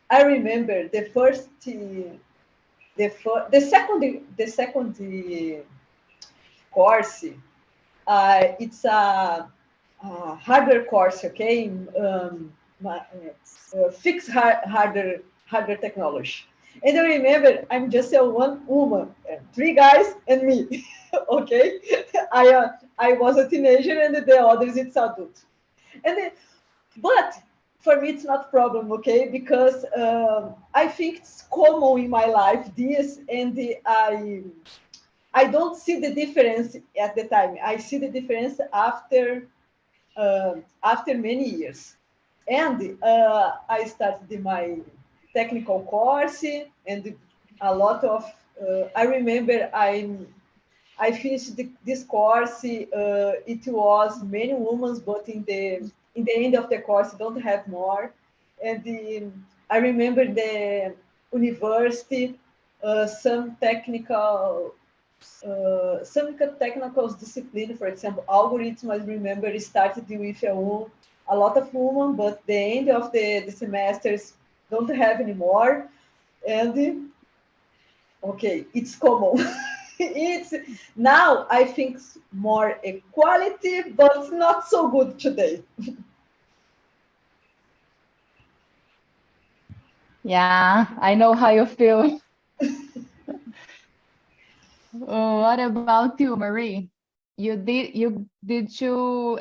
I remember the second course. It's a hardware course, okay? Fixed hardware technology. And I remember I'm just a one woman, three guys and me. Okay, I was a teenager and the others it's adult. And then, but for me it's not problem, okay? Because I think it's common in my life this, and I don't see the difference at the time. I see the difference after many years. And I started my technical course, and a lot of. I remember I finished this course. It was many women, but in the end of the course, don't have more. And I remember the university, some technical discipline, for example, algorithms. I remember it started with a lot of women, but the end of the semesters don't have anymore. And okay, it's common. It's now I think more equality, but not so good today. Yeah, I know how you feel. What about you, Marie? You did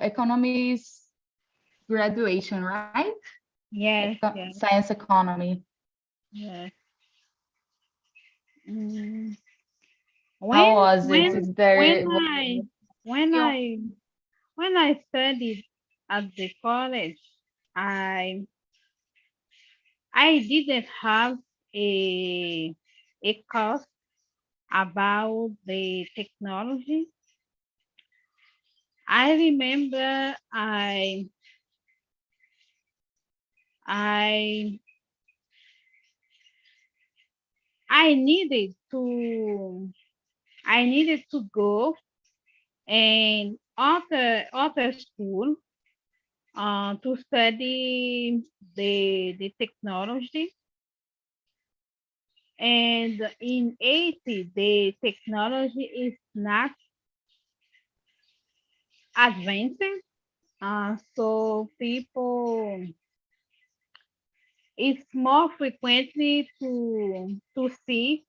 economies graduation, right? Yes, yes, Science economy. yes. Mm. How When was it? when Is when there was I when you? I when I studied at the college, I I didn't have a a course about the technology. I remember I I needed to I needed to go and after school to study the technology. And in 80, the technology is not advanced. So people, it's more frequently to see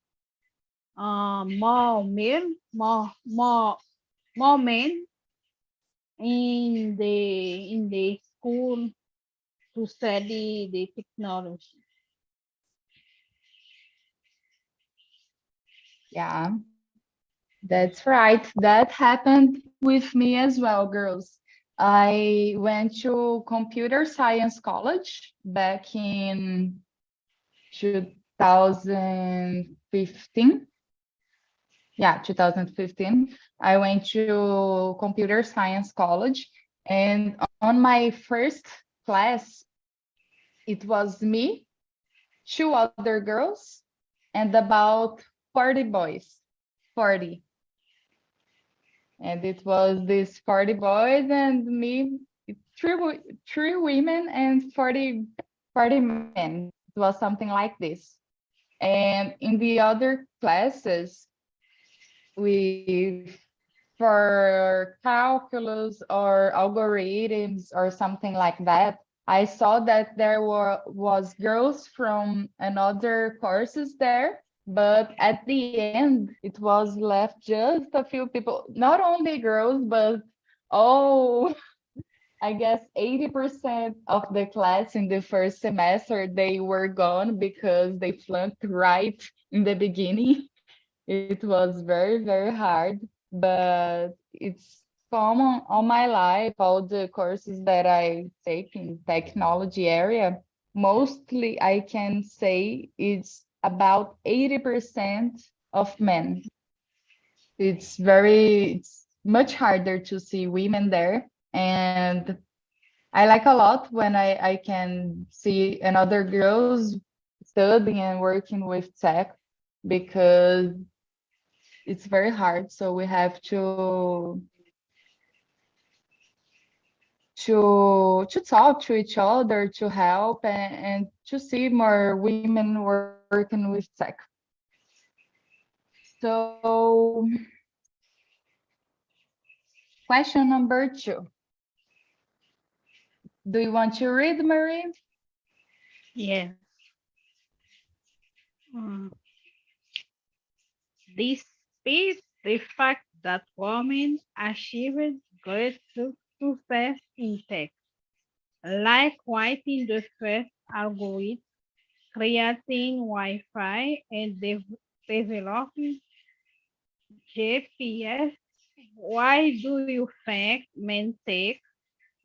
more men in the school to study the technology. Yeah, that's right. That happened with me as well, girls. I went to computer science college back in 2015. Yeah, 2015. I went to computer science college, and on my first class, it was me, two other girls, and about 40 boys. 40. And it was these 40 boys and me, three women and 40 men. It was something like this. And in the other classes, we for calculus or algorithms or something like that, I saw that there was girls from another courses there, but at the end it was left just a few people, not only girls, but oh, I guess 80% of the class in the first semester, they were gone because they flunked right in the beginning. It was very, very hard, but it's common all my life, all the courses that I take in technology area. Mostly I can say it's about 80% of men. It's much harder to see women there. And I like a lot when I can see another girls studying and working with tech because it's very hard. So we have to talk to each other, to help, and to see more women working with tech. So, question number 2. Do you want to read, Marie? Yes. Despite the fact that women achieved great success in tech, like writing the first algorithm, creating Wi-Fi, and developing GPS, why do you think men take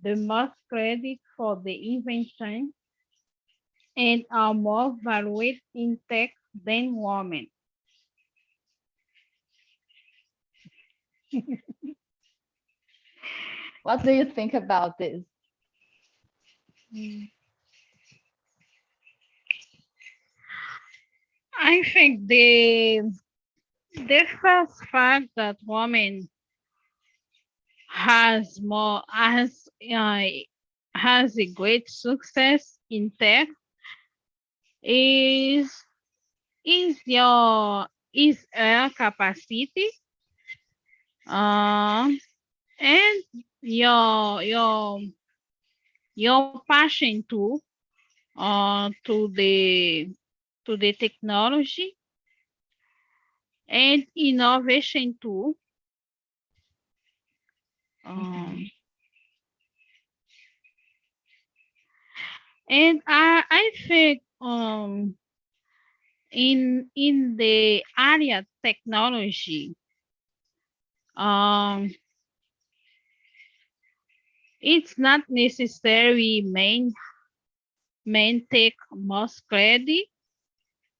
the most credit for the invention and are more valued in tech than women? What do you think about this? I think the first fact that women has more has a great success in tech is is her capacity and your passion too to the technology and innovation too. And I think in the area technology, it's not necessary main take most credit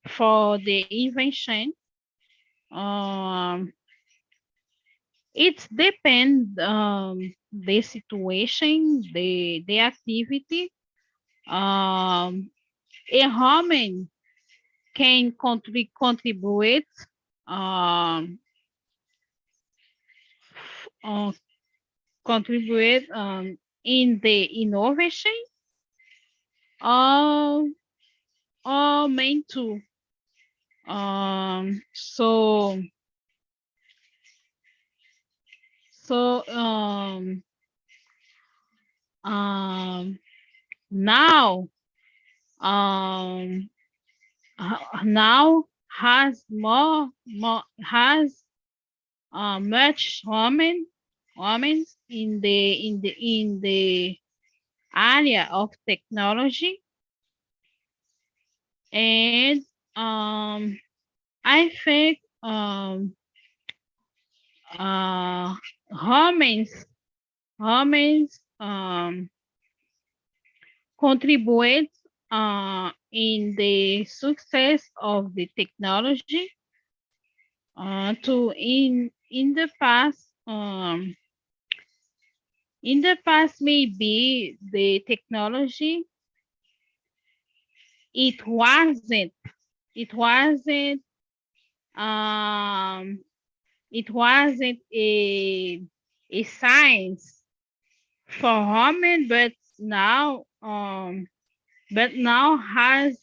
for the invention. It depends the situation, the activity. A woman can contribute uh, contribute in the innovation or main too. So now now has has much women in the area of technology, and I think women contribute in the success of the technology to in the past maybe the technology it wasn't it wasn't um it wasn't a science for women, but now has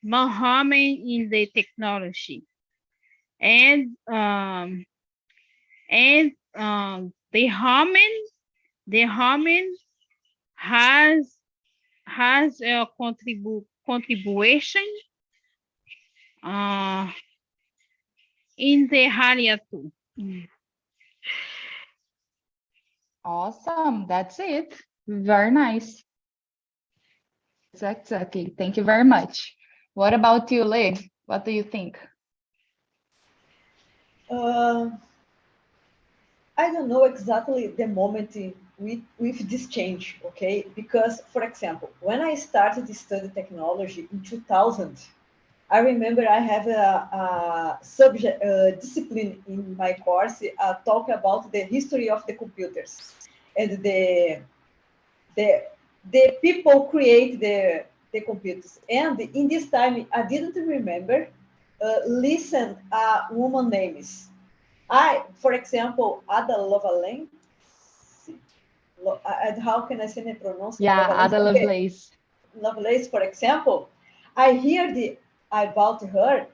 more women in the technology, and the woman has a contribution in the area too. Awesome. That's it. Very nice. Exactly. Thank you very much. What about you, Lei? What do you think? I don't know exactly the moment with this change, okay? Because, for example, when I started to study technology in 2000, I remember I have a subject discipline in my course talk about the history of the computers and the people create the computers. And in this time, I didn't remember listen woman names. For example, Ada Lovelace, how can I say the pronunciation? Yeah, Ada Lovelace. Lovelace, for example, I hear about her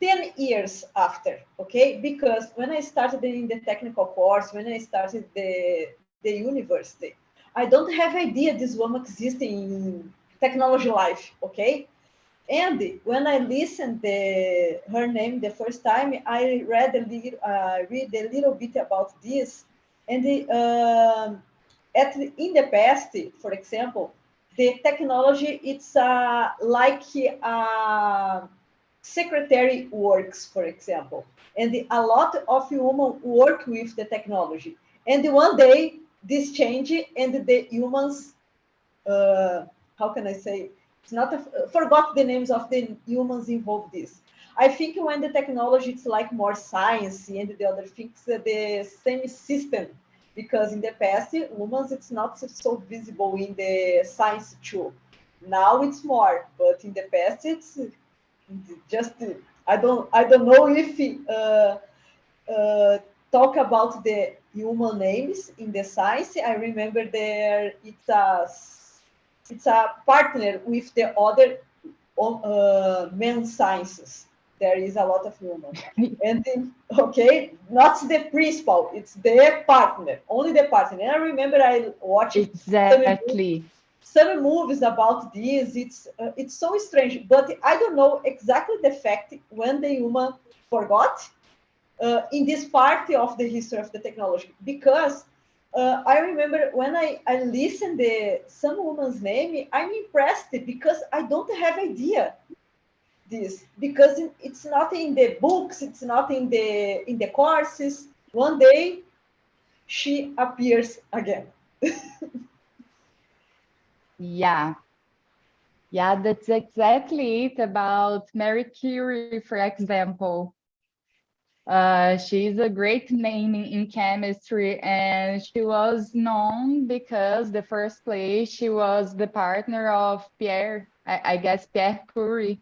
10 years after, okay? Because when I started in the technical course, when I started the university, I don't have idea this woman exists in technology life, okay? And when I listened her name the first time, I read a little bit about this. And in the past, for example, the technology, it's like secretary works, for example. And a lot of women work with the technology. And one day, this change and the humans, how can I say, it's not forgot the names of the humans involved this. I think when the technology it's like more science and the other things, the same system, because in the past, humans it's not so visible in the science too. Now it's more, but in the past it's just I don't know if talk about the human names in the science. I remember there it's a partner with the other men sciences. There is a lot of women. And then, okay, not the principal, it's the partner, only the partner. And I remember I watched exactly some movies about this. It's so strange, but I don't know exactly the fact when the human forgot in this part of the history of the technology, because I remember when I listened some woman's name, I'm impressed because I don't have idea this, because it's not in the books, it's not in the courses. One day she appears again. yeah. Yeah, that's exactly it about Marie Curie, for example. She's a great name in chemistry, and she was known because the first place she was the partner of Pierre, I guess Pierre Curie.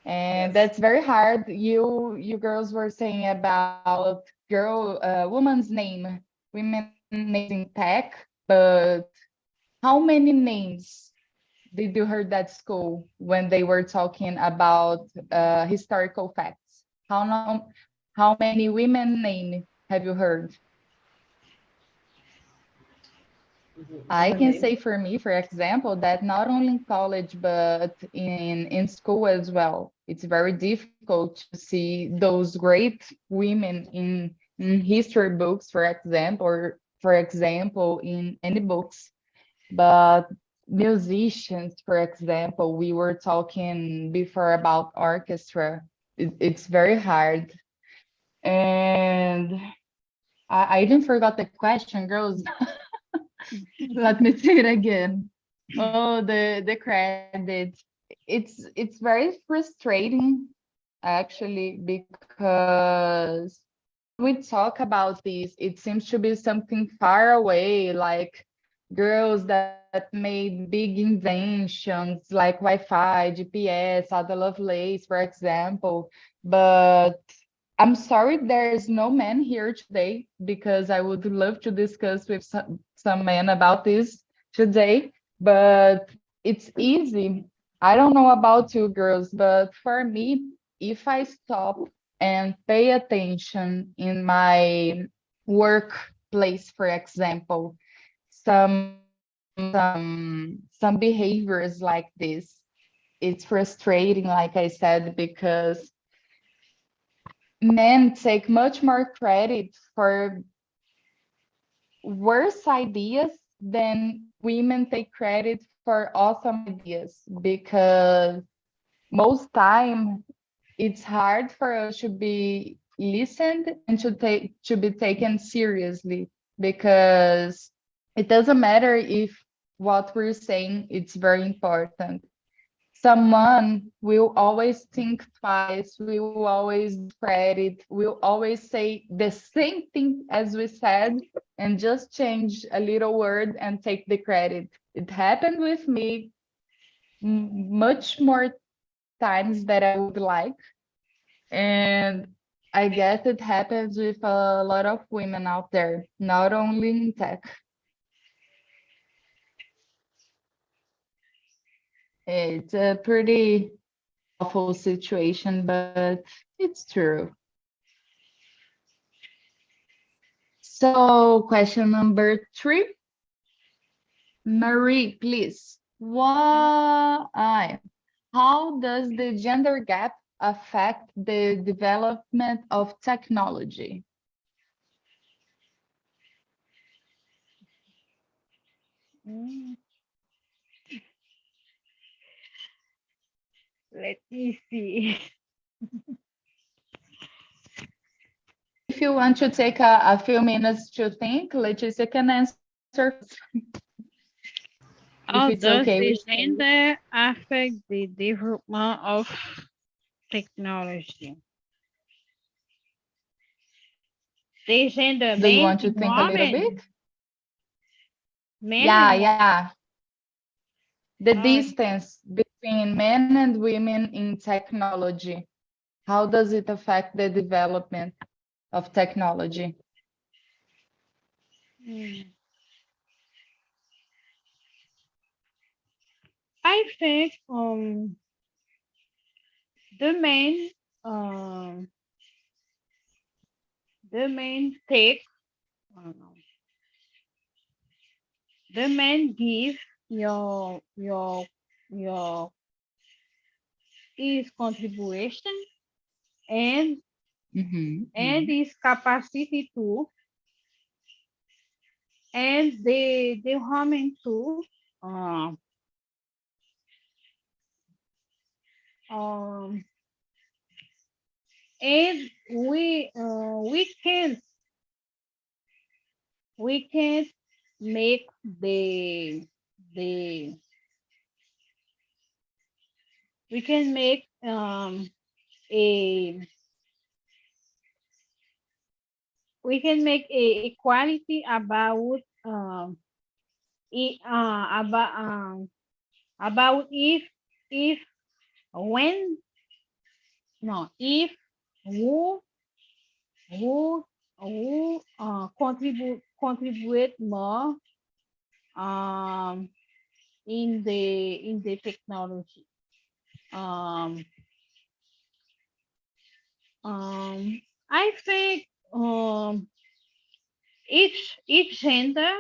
And Yes. that's very hard. You girls were saying about woman's name, women names in tech, but how many names did you heard at school when they were talking about historical facts? How many women name have you heard? I Woman can name. say for me, for example, that not only in college, but in school as well, it's very difficult to see those great women in history books, for example, or for example, in any books. But musicians, for example, we were talking before about orchestra. It's very hard. And I even forgot the question, girls. Let me say it again. Oh, the credit. It's very frustrating actually, because we talk about this, it seems to be something far away, like girls that made big inventions like Wi-Fi, GPS, Ada Lovelace, for example. But I'm sorry there's no man here today, because I would love to discuss with some men about this today, but it's easy. I don't know about you girls, but for me, if I stop and pay attention in my workplace, for example, some behaviors like this, it's frustrating, like I said, because men take much more credit for worse ideas than women take credit for awesome ideas, because most time it's hard for us to be listened and to be taken seriously, because it doesn't matter if what we're saying it's very important. Someone will always think twice, will always credit, will always say the same thing as we said and just change a little word and take the credit. It happened with me much more times than I would like. And I guess it happens with a lot of women out there, not only in tech. It's a pretty awful situation, but it's true. So question number 3, Marie, please. How does the gender gap affect the development of technology? Let me see. If you want to take a few minutes to think, Leticia can answer first. How If it's does okay the with you. gender affect the development of technology? The gender Do you men want to and think a little women. bit? Men Yeah, and women. yeah. The Oh, distance between men and women in technology. How does it affect the development of technology? I think the men um the men take the men give your his contribution and his capacity too, and the woman too. Um, um, and we can't make the we can make a we can make a equality about about if when no if who who contribute more um in the technology. Um, I think each gender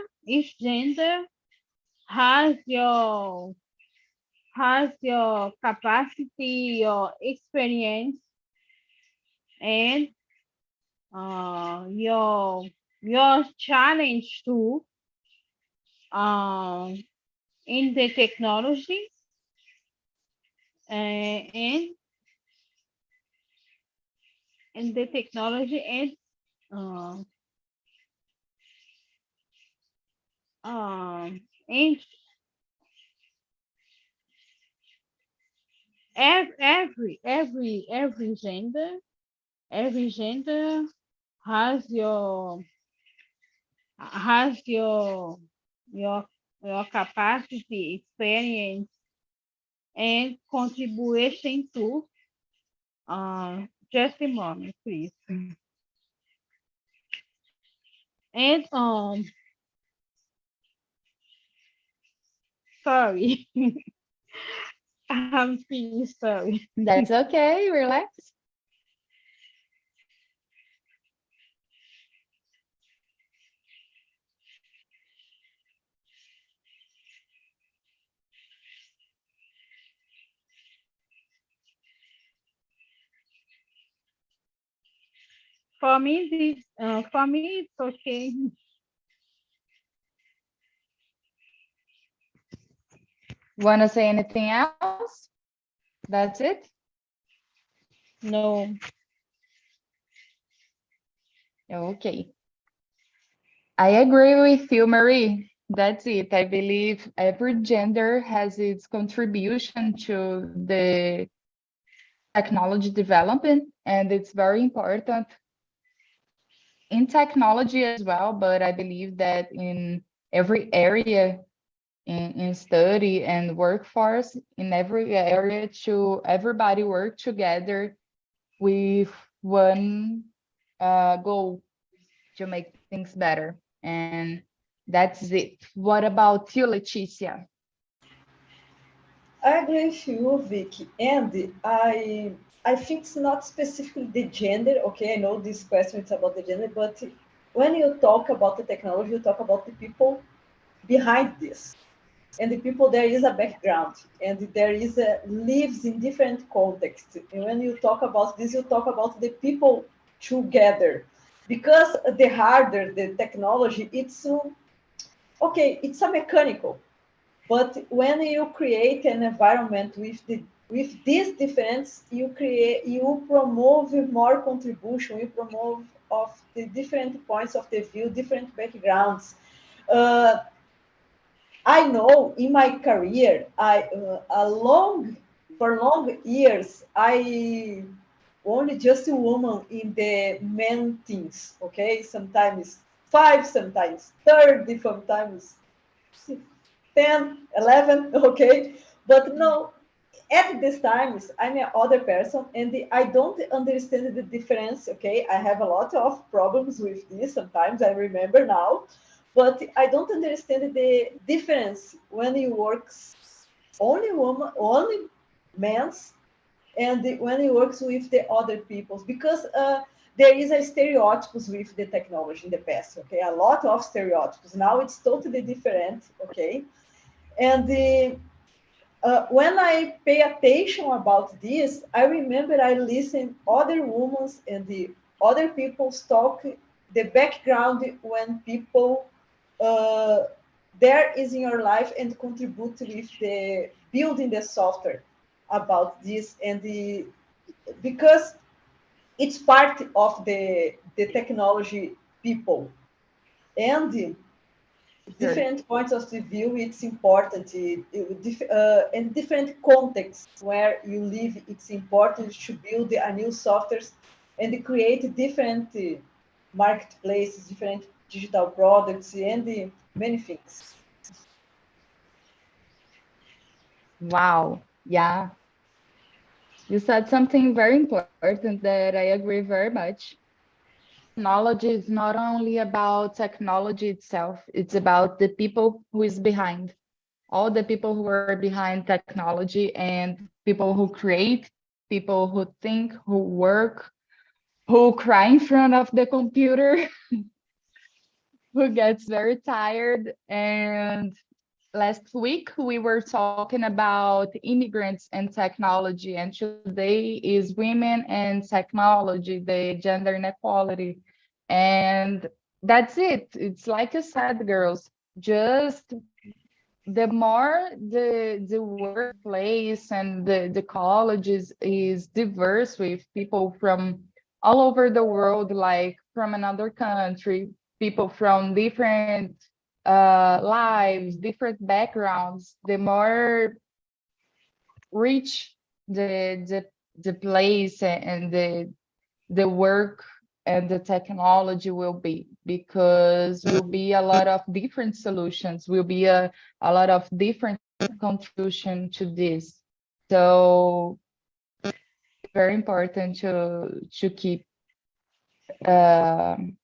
has your capacity, your experience, and your challenge too um, in the technology and in the technology uh, and every gender has has your your capacity, experience, and contribution to. Just a moment, please. And sorry, I'm feeling sorry. That's okay, relax. For me, it's okay. Want to say anything else? That's it? No. Okay. I agree with you, Marie. That's it. I believe every gender has its contribution to the technology development, and it's very important in technology as well, but I believe that in every area in study and workforce, in every area to everybody work together with one goal to make things better. And that's it. What about you, Leticia? I agree with you, Vicky. And I think it's not specifically the gender. Okay, I know this question is about the gender, but when you talk about the technology, you talk about the people behind this. And the people, there is a background, and there is a lives in different contexts. And when you talk about this, you talk about the people together. Because the harder the technology, it's okay, it's a mechanical. But when you create an environment with this difference, you promote more contribution, you promote of the different points of the view, different backgrounds. Uh, I know in my career, for long years, I only just a woman in the men teams. Okay, sometimes five, sometimes 30, sometimes 10, 11, okay? But no, at these times, I'm a other person and I don't understand the difference, okay? I have a lot of problems with this sometimes, I remember now, but I don't understand the difference when you work only woman, only men's, and when he works with the other peoples, because there is a stereotypes with the technology in the past, okay? A lot of stereotypes. Now it's totally different, okay? And when I pay attention about this, I remember I listen other women and the other people's talk, the background when people uh, there is in your life and contribute with the building the software about this and the because it's part of the technology people and Sure. different points of the view it's important in different contexts where you live it's important to build a new softwares and create different marketplaces different digital products and many things. Wow. Yeah. You said something very important that I agree very much. Knowledge is not only about technology itself, it's about the people who is behind, all the people who are behind technology and people who create, people who think, who work, who cry in front of the computer, who gets very tired. And last week we were talking about immigrants and technology, and today is women and technology, the gender inequality. And that's it. It's like you said, girls, just the more the workplace and the colleges is diverse with people from all over the world, like from another country, people from different lives, different backgrounds, the more rich the place and the work and the technology will be, because will be a lot of different solutions, will be a lot of different contribution to this. So very important to keep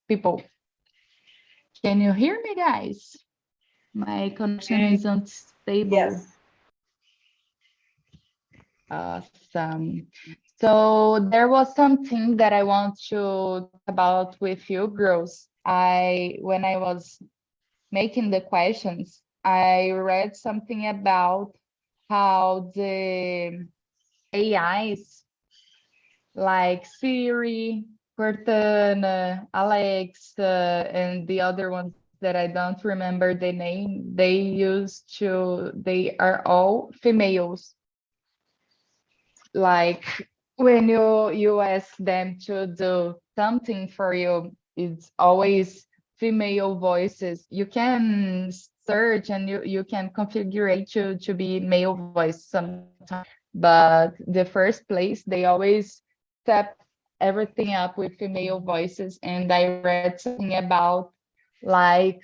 people. Can you hear me, guys? My connection is unstable. Yes. Awesome. So there was something that I want to talk about with you girls. When I was making the questions, I read something about how the AIs like Siri, Cortana, Alexa, and the other ones that I don't remember the name, they are all females. Like when you ask them to do something for you, it's always female voices. You can search and you can configure to be male voice sometimes, but the first place they always set everything up with female voices. And I read something about like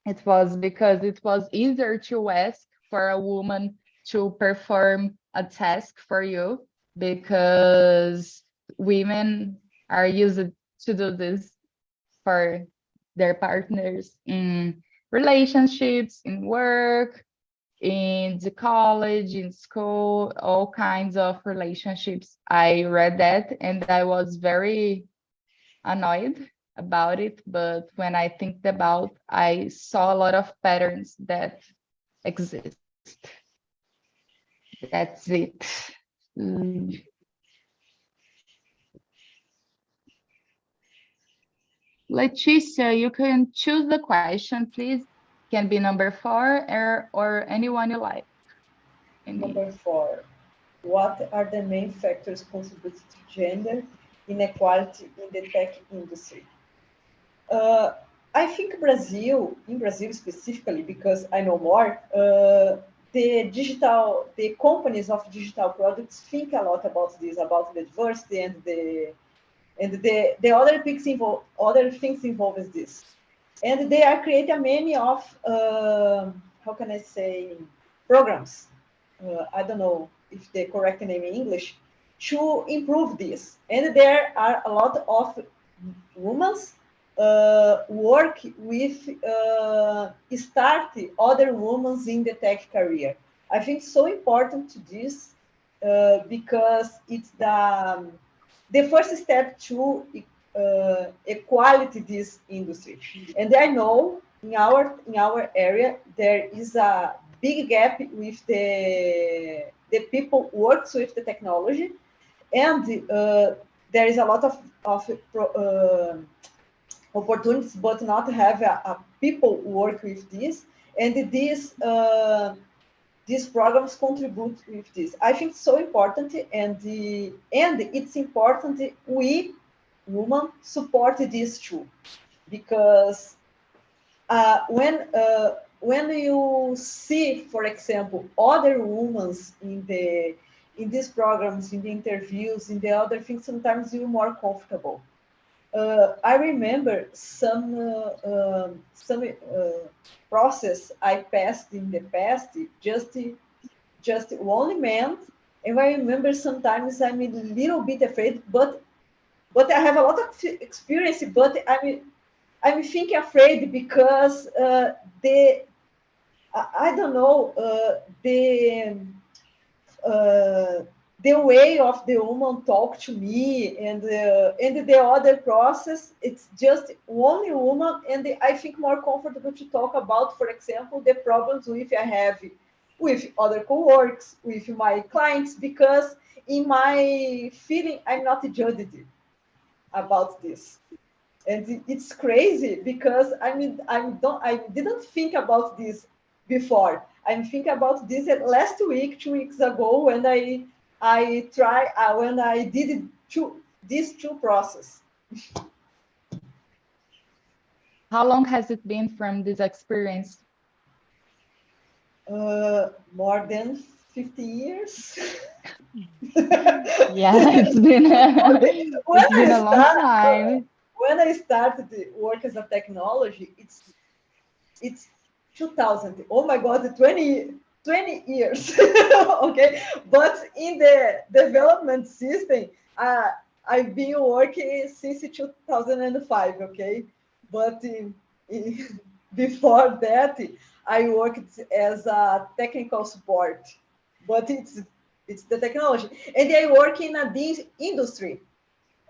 it was because it was easier to ask for a woman to perform a task for you, because women are used to do this for their partners in relationships, in work, in the college, in school, all kinds of relationships. I read that and I was very annoyed about it. But when I think about, I saw a lot of patterns that exist. That's it. Mm. Leticia, you can choose the question, please. Can be number 4 or anyone you like. Number 4. What are the main factors contributing to gender inequality in the tech industry? I think in Brazil specifically, because I know more, the companies of digital products think a lot about this, about the diversity and the other things involved in this. And they are creating many of, how can I say, programs. I don't know if the correct name in English, to improve this. And there are a lot of women work with start other women in the tech career. I think it's so important to this because it's the first step to equality this industry. And I know in our area there is a big gap with the people works with the technology, and there is a lot of opportunities, but not have a people work with this, and these programs contribute with this. I think it's so important, and it's important we women support this too, because when you see, for example, other women in these programs, in the interviews, in the other things, sometimes you're more comfortable. I remember some process I passed in the past, just one man, and I remember sometimes I'm a little bit afraid, but I have a lot of experience, but I'm thinking afraid because I don't know, the way of the woman talk to me and the other process, it's just only woman, and I think more comfortable to talk about, for example, the problems I have with other co-workers, with my clients, because in my feeling, I'm not judged about this. And it's crazy because I didn't think about this before. I'm thinking about this last week, 2 weeks ago, when when I did these two process. How long has it been from this experience? More than 50 years. Yeah, it's been a long time. When I started to work as a technology, it's 2000. Oh my God, 20 years. Okay, but in the development system, I've been working since 2005. Okay, but before that, I worked as a technical support. But it's the technology, and I work in this industry,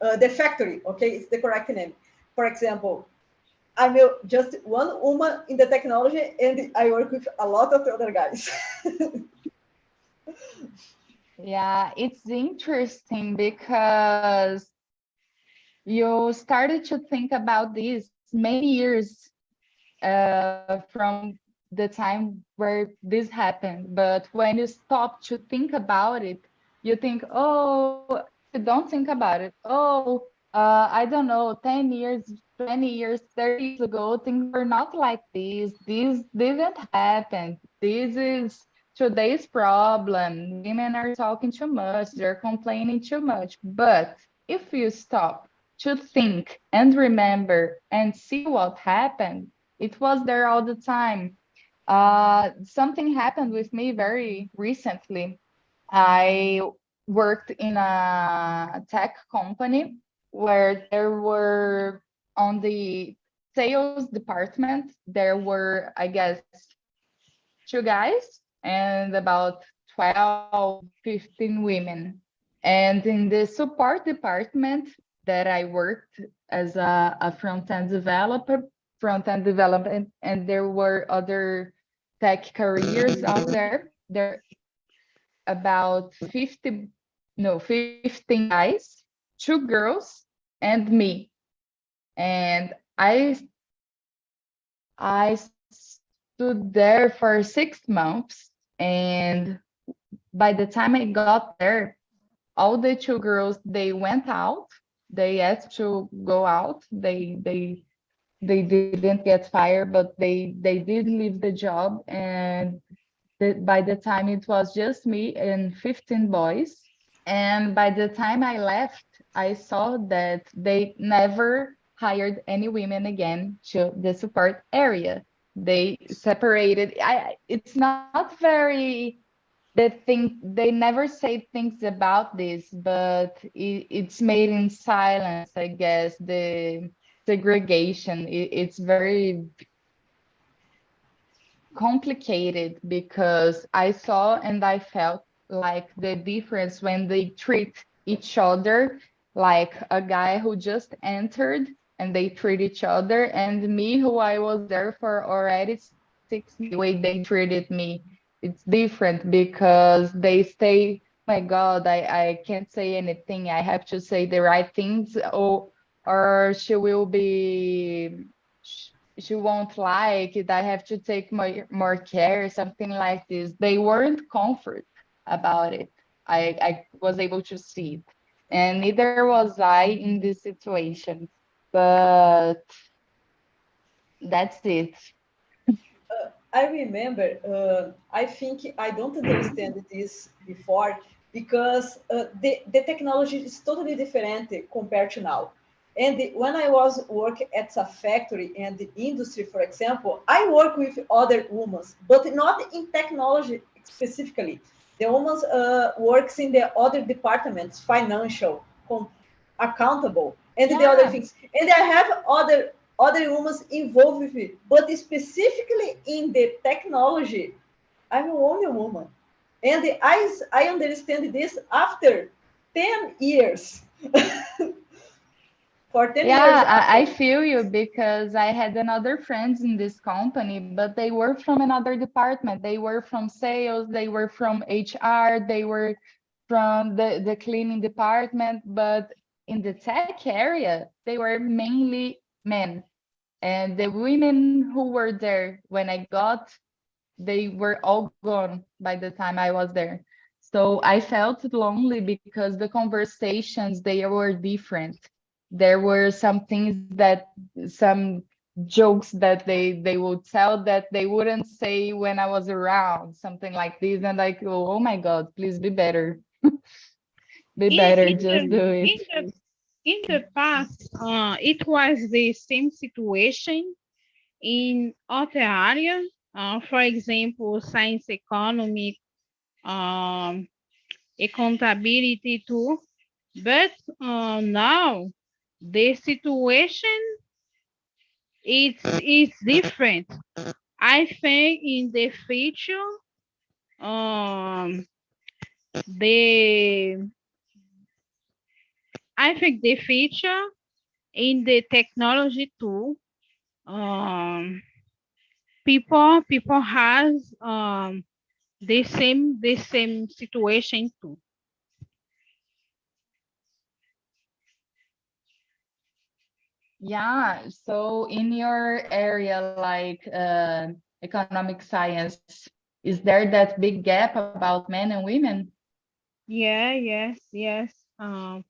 the factory. Okay, it's the correct name. For example, I'm just one woman in the technology, and I work with a lot of other guys. Yeah, it's interesting because you started to think about this many years from the time where this happened. But when you stop to think about it, you think, oh, you don't think about it. Oh, I don't know, 10 years, 20 years, 30 years ago, things were not like this. This didn't happen. This is today's problem. Women are talking too much. They're complaining too much. But if you stop to think and remember and see what happened, it was there all the time. Something happened with me very recently. I worked in a tech company where there were, on the sales department, there were, I guess, 2 guys and about 12, 15 women. And in the support department that I worked as a front-end developer, and there were other tech careers out there. There about 15 guys, 2 girls, and me. And I stood there for 6 months, and by the time I got there, all the 2 girls, they went out. They asked to go out. They didn't get fired, but they did leave the job. And by the time it was just me and 15 boys. And by the time I left, I saw that they never hired any women again to the support area. They separated. It's not very the thing, they never say things about this, but it's made in silence, I guess. The segregation, it's very complicated because I saw and I felt like the difference when they treat each other like a guy who just entered, and they treat each other, and me who I was there for already 6 months, the way they treated me, it's different because they say, my God, I can't say anything, I have to say the right things, or she won't like it, I have to take more care, something like this. They weren't comfort about it. I was able to see it. And neither was I in this situation. But that's it. I remember, I think I don't understand this before because the technology is totally different compared to now. And when I was work at a factory and the industry, for example, I work with other women, but not in technology specifically. The women works in the other departments, financial, accountable, and the other Yeah. things. And I have other women involved with it, but specifically in the technology, I'm only a woman. And I understand this after 10 years. For 10 years Yeah, I after. feel you because I had another friends in this company, but they were from another department. They were from sales, they were from HR, they were from the cleaning department, but in the tech area, they were mainly men. And the women who were there when I got, they were all gone by the time I was there. So I felt lonely because the conversations, they were different. There were some things that, some jokes that they would tell that they wouldn't say when I was around, something like this. And like, oh my God, please be better. Be In, better, in just the do it. in the in the past, it was the same situation in other areas. For example, science, economic, um, accountability too. But now the situation is different. I think in the future, um, the I think the future in the technology too, um, people has the same situation too. Yeah, so in your area, like economic science, is there that big gap about men and women? Yeah, yes, yes. Um,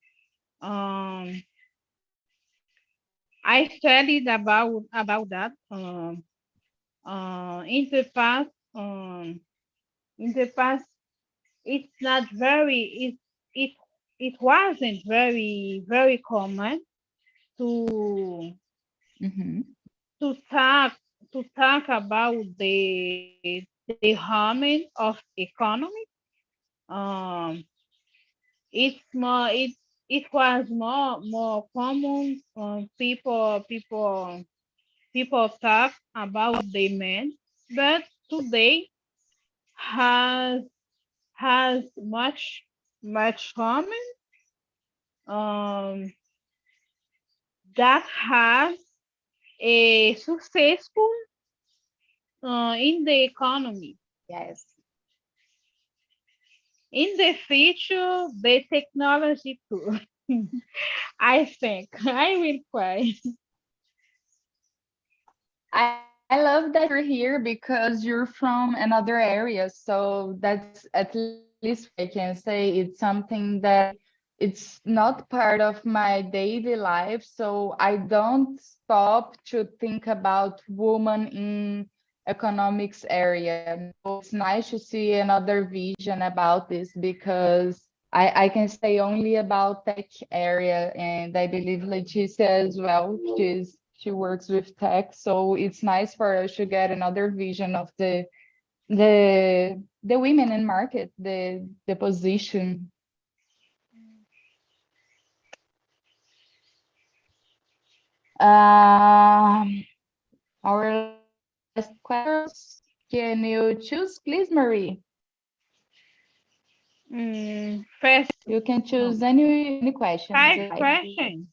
I studied about that. In the past, in the past, it's not very it it wasn't very common to Hmm. to talk about the harming of economy. Um, it's more it was more common. People talk about the men, but today has much women um, that have a successful in the economy. Yes. In the future, the technology too. I think I will cry. I love that you're here because you're from another area. So that's at least what I can say. It's something that it's not part of my daily life. So I don't stop to think about women in economics area. So it's nice to see another vision about this because I can say only about tech area, and I believe Leticia as well. She works with tech, so it's nice for us to get another vision of the women in market, the position. Um, our last questions. Can you choose, please, Marie? First, You can no, choose any questions five you like. questions.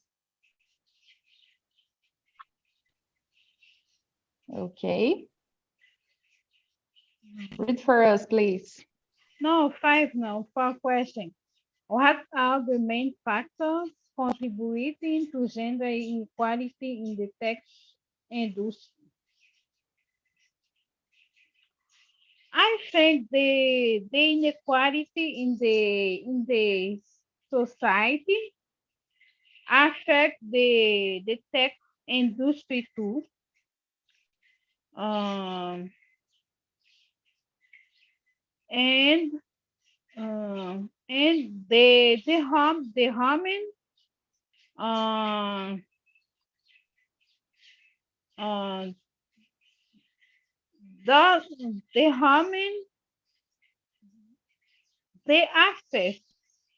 Okay. Read for us, please. No, five, no, four questions. What are the main factors contributing to gender inequality in the tech industry? I think the inequality in the society affect the tech industry too. Um, and and the harming uh, uh, the harming the access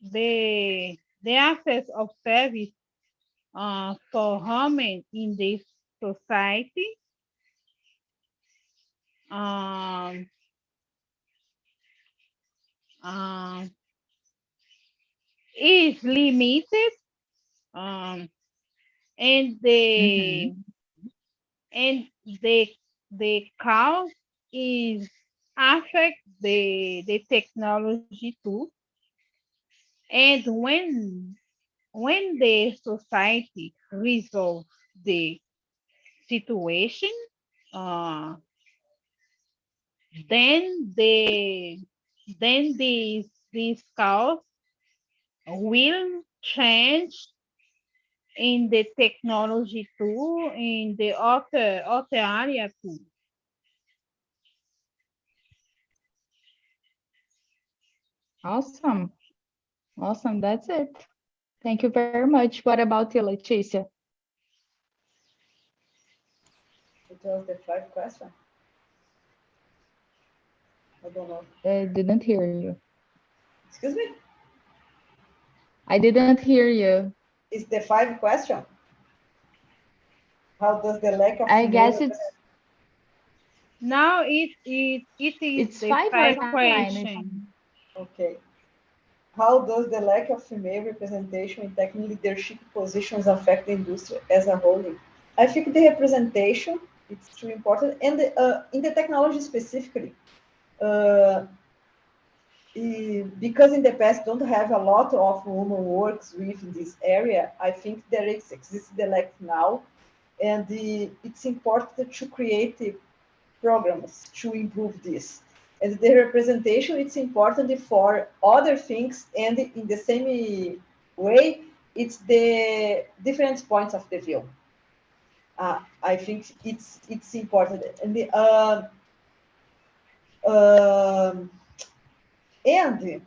the access of service for harming in this society um, um, is limited um, and Mm-hmm. and the the cause is affect the technology too. And when the society resolve the situation, uh, then this cause will change in the technology too, in the other area too. Awesome. Awesome. That's it. Thank you very much. What about you, Leticia? It was the five question. I don't know. I didn't hear you. Excuse me? I didn't hear you. Is the five question? How does the lack of I female guess representation? Now it is it's the five or five nine. question. Okay. How does the lack of female representation in tech leadership positions affect the industry as a whole? I think the representation it's too important, and in the technology specifically, uh, because in the past don't have a lot of women works with in this area. I think there exists the lack now, and it's important to create programs to improve this. And the representation, it's important for other things, and in the same way, it's the different points of the view. I think it's important. And um, and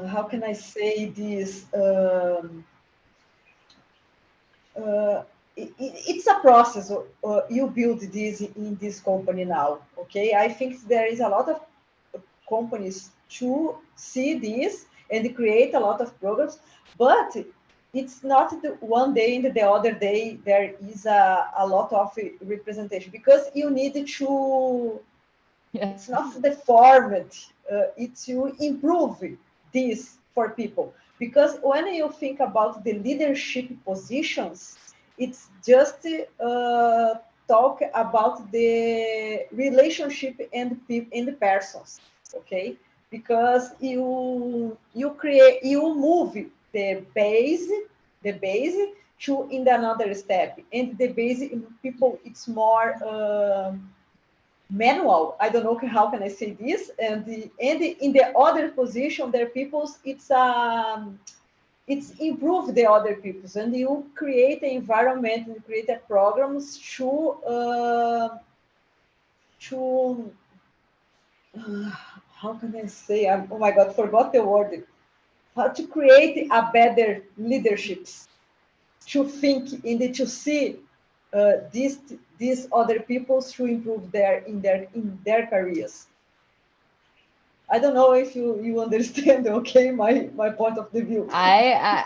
how can I say this? Uh, it's a process. You build this in this company now. Okay, I think there is a lot of companies to see this and create a lot of programs, but it's not the one day and the other day there is a lot of representation because you need It's not the format. It's to improve this for people. Because when you think about the leadership positions, it's just talk about the relationship and the persons, okay? Because you move the base to in another step, and the base in people it's more manual. I don't know how can I say this, and in the other position, their people's it's improve the other people's, and you create an environment and create a programs to how can I say? Oh my God, forgot the word. How to create a better leaderships, to think and to see these other people to improve their careers. I don't know if you understand, okay, my point of the view. I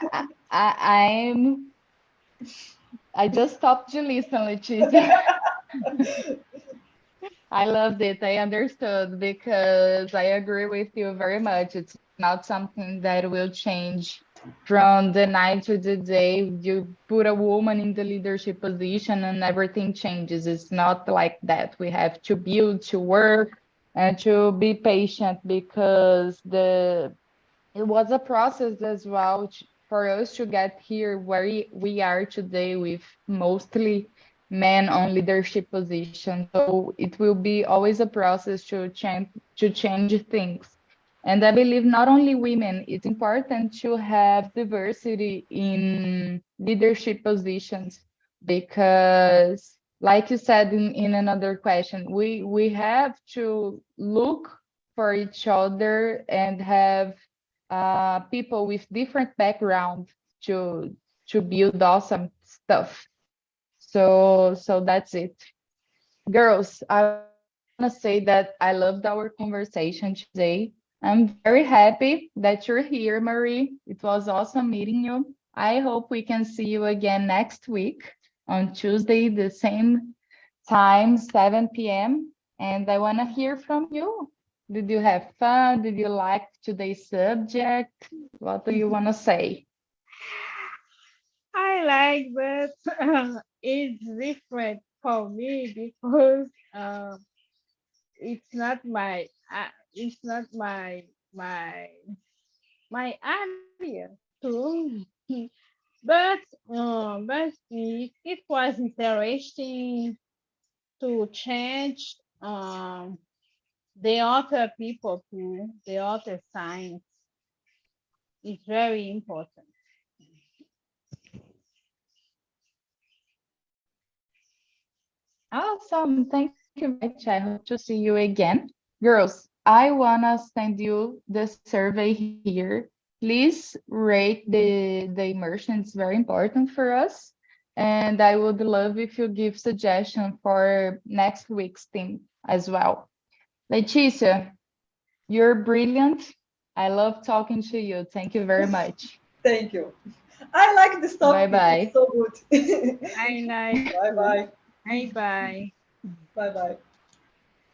just stopped to listen, Leticia. I loved it. I understood because I agree with you very much. It's not something that will change from the night to the day. You put a woman in the leadership position and everything changes. It's not like that. We have to build, to work, and to be patient because it was a process as well for us to get here where we are today with mostly men on leadership positions. So it will be always a process to change things. And I believe not only women, it's important to have diversity in leadership positions because, like you said in another question, we have to look for each other and have people with different background to build awesome stuff. So that's it. Girls, I want to say that I loved our conversation today. I'm very happy that you're here, Marie. It was awesome meeting you. I hope we can see you again next week on Tuesday, the same time, 7 p.m. And I want to hear from you. Did you have fun? Did you like today's subject? What do you want to say? I like that it's different for me because it's not my it's not my area too. But it was interesting to change the other people too, the other science is very important. Awesome. Thank you very much. I hope to see you again. Girls, I want to send you the survey here. Please rate the immersion. It's very important for us. And I would love if you give suggestion for next week's theme as well. Leticia, you're brilliant. I love talking to you. Thank you very much. Thank you. I like this topic. It's Bye-bye. so good. I like Bye bye. bye bye. Bye bye.